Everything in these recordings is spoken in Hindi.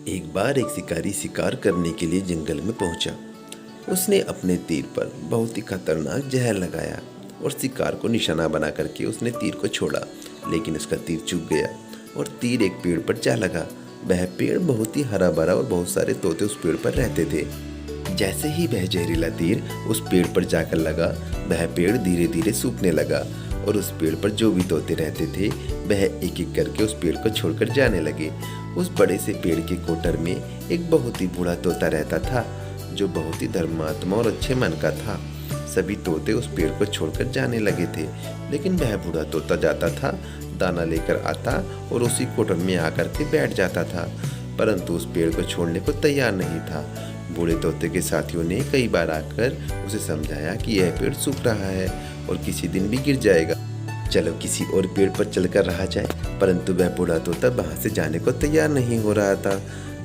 एक बार एक शिकारी शिकार करने के लिए जंगल में पहुंचा। उसने अपने तीर पर बहुत ही खतरनाक जहर लगाया और शिकार को निशाना बना करके उसने तीर को छोड़ा, लेकिन उसका तीर चूक गया और तीर एक पेड़ पर जा लगा। वह पेड़ बहुत ही हरा भरा और बहुत सारे तोते उस पेड़ पर रहते थे। जैसे ही वह जहरीला तीर उस पेड़ पर जाकर लगा, वह पेड़ धीरे धीरे सूखने लगा और उस पेड़ पर जो भी तोते रहते थे वह एक एक करके उस पेड़ को छोड़कर जाने लगे। उस बड़े से पेड़ के कोटर में एक बहुत ही बूढ़ा तोता रहता था, जो बहुत ही धर्मात्मा और अच्छे मन का था। सभी तोते उस पेड़ को छोड़कर जाने लगे थे, लेकिन वह बूढ़ा तोता जाता था, दाना लेकर आता और उसी कोटर में आकर के बैठ जाता था, परंतु उस पेड़ को छोड़ने को तैयार नहीं था। बूढ़े तोते के साथियों ने कई बार आकर उसे समझाया कि यह पेड़ सूख रहा है और किसी दिन भी गिर जाएगा, चलो किसी और पेड़ पर चलकर रहा जाए, परंतु वह बूढ़ा तोता वहां से जाने को तैयार नहीं हो रहा था।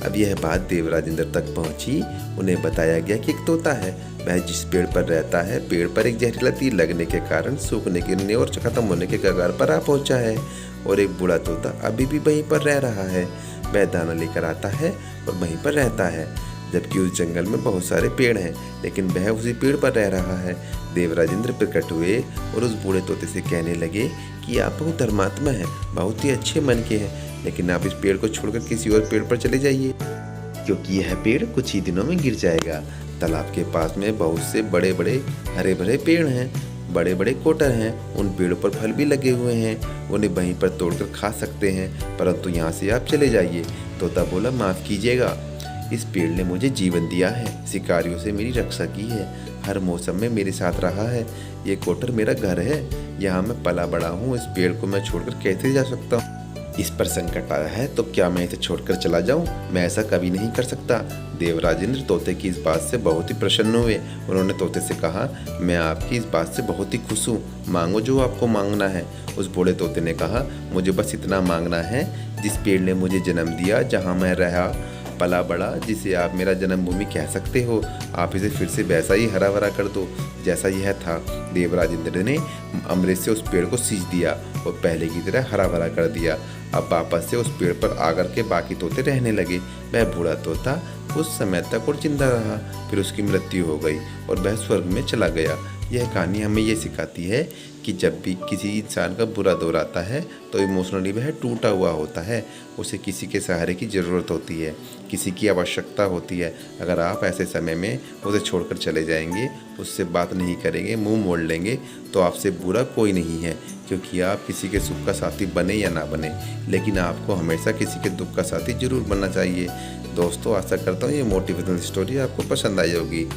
अब यह बात देवराज इंद्र तक पहुंची। उन्हें बताया गया कि एक तोता है, वह जिस पेड़ पर रहता है, पेड़ पर एक जहरीला तीर लगने के कारण सूखने गिरने और खत्म होने के कगार पर आ पहुंचा है और एक बूढ़ा तोता अभी भी वहीं पर रह रहा है। वह दाना लेकर आता है और वहीं पर रहता है, जबकि उस जंगल में बहुत सारे पेड़ हैं, लेकिन वह उसी पेड़ पर रह रहा है। देवराज इंद्र प्रकट हुए और उस बूढ़े तोते से कहने लगे कि आप बहुत धर्मात्मा हैं, बहुत ही अच्छे मन के हैं, लेकिन आप इस पेड़ को छोड़कर किसी और पेड़ पर चले जाइए, क्योंकि यह पेड़ कुछ ही दिनों में गिर जाएगा। तालाब के पास में बहुत से बड़े बड़े हरे भरे पेड़ हैं, बड़े बड़े कोटर हैं, उन पेड़ों पर फल भी लगे हुए हैं, उन्हें वहीं पर तोड़कर खा सकते हैं, परंतु यहाँ से आप चले जाइए। तोता बोला, माफ़ कीजिएगा, इस पेड़ ने मुझे जीवन दिया है, शिकारियों से मेरी रक्षा की है, हर मौसम में मेरे साथ रहा है, ये कोटर मेरा घर है, यहाँ मैं पला बड़ा हूँ, इस पेड़ को मैं छोड़कर कैसे जा सकता हूँ? इस पर संकट आया है तो क्या मैं इसे छोड़कर चला जाऊं? मैं ऐसा कभी नहीं कर सकता। देवराज इंद्र तोते की इस बात से बहुत ही प्रसन्न हुए। उन्होंने तोते से कहा, मैं आपकी इस बात से बहुत ही खुश हूँ, मांगो जो आपको मांगना है। उस बूढ़े तोते ने कहा, मुझे बस इतना मांगना है, जिस पेड़ ने मुझे जन्म दिया, जहाँ मैं रहा पला बड़ा, जिसे आप मेरा जन्मभूमि कह सकते हो, आप इसे फिर से वैसा ही हरा भरा कर दो जैसा यह था। देवराज इंद्र ने अमृत से उस पेड़ को सींच दिया और पहले की तरह हरा भरा कर दिया। अब वापस से उस पेड़ पर आकर के बाकी तोते रहने लगे। वह बूढ़ा तोता कुछ समय तक और जिंदा रहा, फिर उसकी मृत्यु हो गई और वह स्वर्ग में चला गया। यह कहानी हमें ये सिखाती है कि जब भी किसी इंसान का बुरा दौर आता है तो इमोशनली वह टूटा हुआ होता है, उसे किसी के सहारे की ज़रूरत होती है, किसी की आवश्यकता होती है। अगर आप ऐसे समय में उसे छोड़कर चले जाएंगे, उससे बात नहीं करेंगे, मुंह मोड़ लेंगे, तो आपसे बुरा कोई नहीं है, क्योंकि आप किसी के सुख का साथी बने या ना बने, लेकिन आपको हमेशा किसी के दुख का साथी जरूर बनना चाहिए। दोस्तों, आशा करता हूँ ये मोटिवेशनल स्टोरी आपको पसंद आई होगी।